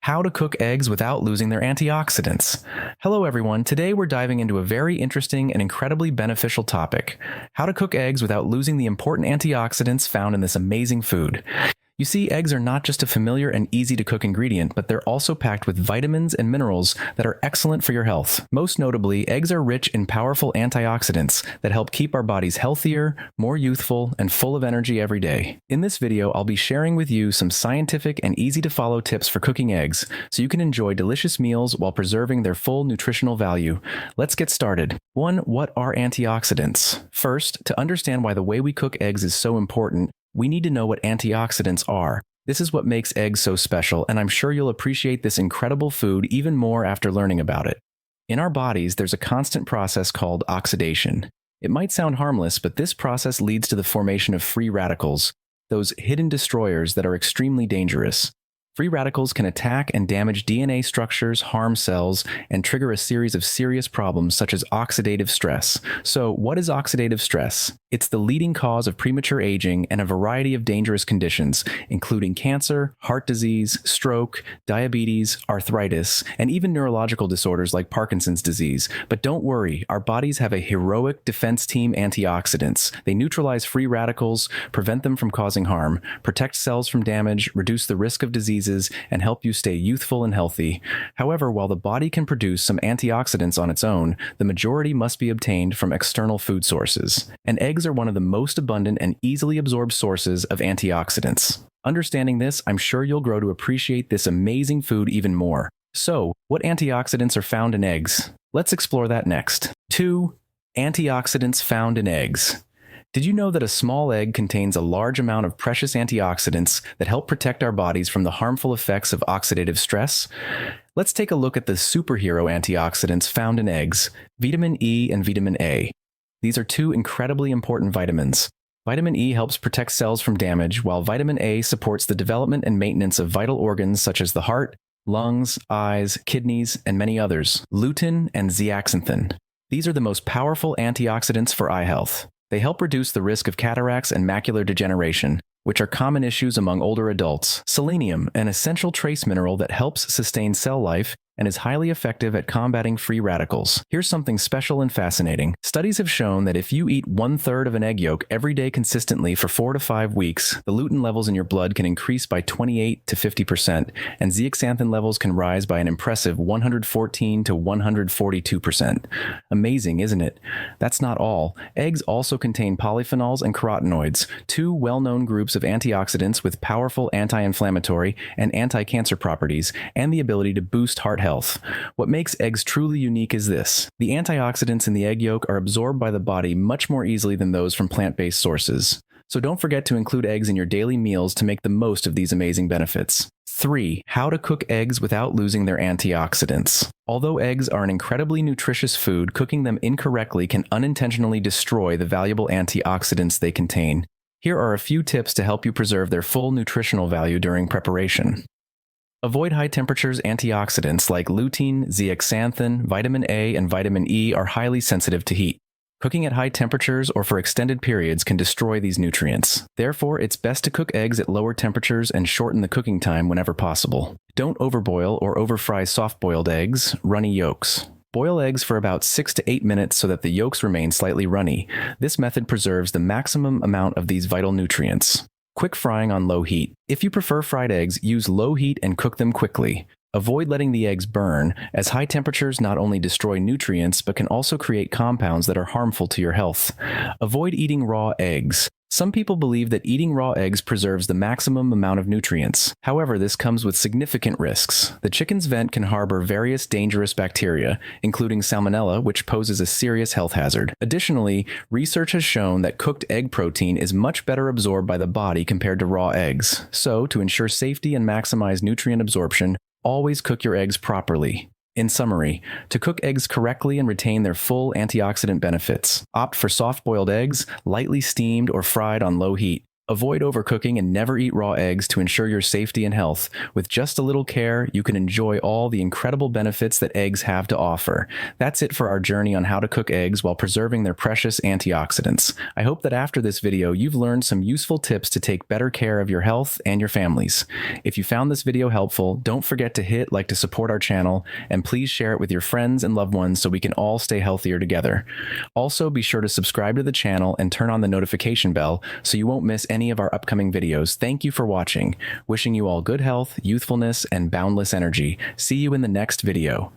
How to cook eggs without losing their antioxidants. Hello everyone, today we're diving into a very interesting and incredibly beneficial topic: how to cook eggs without losing the important antioxidants found in this amazing food. You see, eggs are not just a familiar and easy to cook ingredient, but they're also packed with vitamins and minerals that are excellent for your health. Most notably, eggs are rich in powerful antioxidants that help keep our bodies healthier, more youthful, and full of energy every day. In this video, I'll be sharing with you some scientific and easy to follow tips for cooking eggs so you can enjoy delicious meals while preserving their full nutritional value. Let's get started. 1. What are antioxidants? First, to understand why the way we cook eggs is so important, we need to know what antioxidants are. This is what makes eggs so special, and I'm sure you'll appreciate this incredible food even more after learning about it. In our bodies, there's a constant process called oxidation. It might sound harmless, but this process leads to the formation of free radicals, those hidden destroyers that are extremely dangerous. Free radicals can attack and damage DNA structures, harm cells, and trigger a series of serious problems such as oxidative stress. So, what is oxidative stress? It's the leading cause of premature aging and a variety of dangerous conditions, including cancer, heart disease, stroke, diabetes, arthritis, and even neurological disorders like Parkinson's disease. But don't worry, our bodies have a heroic defense team: antioxidants. They neutralize free radicals, prevent them from causing harm, protect cells from damage, reduce the risk of disease, and help you stay youthful and healthy. However, while the body can produce some antioxidants on its own, the majority must be obtained from external food sources. And eggs are one of the most abundant and easily absorbed sources of antioxidants. Understanding this, I'm sure you'll grow to appreciate this amazing food even more. So, what antioxidants are found in eggs? Let's explore that next. 2. Antioxidants found in eggs. Did you know that a small egg contains a large amount of precious antioxidants that help protect our bodies from the harmful effects of oxidative stress? Let's take a look at the superhero antioxidants found in eggs: vitamin E and vitamin A. These are two incredibly important vitamins. Vitamin E helps protect cells from damage, while vitamin A supports the development and maintenance of vital organs such as the heart, lungs, eyes, kidneys, and many others. Lutein and zeaxanthin. These are the most powerful antioxidants for eye health. They help reduce the risk of cataracts and macular degeneration, which are common issues among older adults. Selenium, an essential trace mineral that helps sustain cell life and is highly effective at combating free radicals. Here's something special and fascinating. Studies have shown that if you eat 1/3 of an egg yolk every day consistently for 4 to 5 weeks, the lutein levels in your blood can increase by 28 to 50%, and zeaxanthin levels can rise by an impressive 114 to 142%. Amazing, isn't it? That's not all. Eggs also contain polyphenols and carotenoids, two well-known groups of antioxidants with powerful anti-inflammatory and anti-cancer properties, and the ability to boost heart health. What makes eggs truly unique is this: the antioxidants in the egg yolk are absorbed by the body much more easily than those from plant-based sources. So don't forget to include eggs in your daily meals to make the most of these amazing benefits. 3. How to cook eggs without losing their antioxidants. Although eggs are an incredibly nutritious food, cooking them incorrectly can unintentionally destroy the valuable antioxidants they contain. Here are a few tips to help you preserve their full nutritional value during preparation. Avoid high temperatures. Antioxidants like lutein, zeaxanthin, vitamin A, and vitamin E are highly sensitive to heat. Cooking at high temperatures or for extended periods can destroy these nutrients. Therefore, it's best to cook eggs at lower temperatures and shorten the cooking time whenever possible. Don't overboil or overfry soft-boiled eggs, runny yolks. Boil eggs for about 6 to 8 minutes so that the yolks remain slightly runny. This method preserves the maximum amount of these vital nutrients. Quick frying on low heat. If you prefer fried eggs, use low heat and cook them quickly. Avoid letting the eggs burn, as high temperatures not only destroy nutrients but can also create compounds that are harmful to your health. Avoid eating raw eggs. Some people believe that eating raw eggs preserves the maximum amount of nutrients. However, this comes with significant risks. The chicken's vent can harbor various dangerous bacteria, including salmonella, which poses a serious health hazard. Additionally, research has shown that cooked egg protein is much better absorbed by the body compared to raw eggs. So, to ensure safety and maximize nutrient absorption, always cook your eggs properly. In summary, to cook eggs correctly and retain their full antioxidant benefits, opt for soft-boiled eggs, lightly steamed or fried on low heat. Avoid overcooking and never eat raw eggs to ensure your safety and health. With just a little care, you can enjoy all the incredible benefits that eggs have to offer. That's it for our journey on how to cook eggs while preserving their precious antioxidants. I hope that after this video, you've learned some useful tips to take better care of your health and your families. If you found this video helpful, don't forget to hit like to support our channel, and please share it with your friends and loved ones so we can all stay healthier together. Also, be sure to subscribe to the channel and turn on the notification bell so you won't miss any of our upcoming videos. Thank you for watching. Wishing you all good health, youthfulness, and boundless energy. See you in the next video.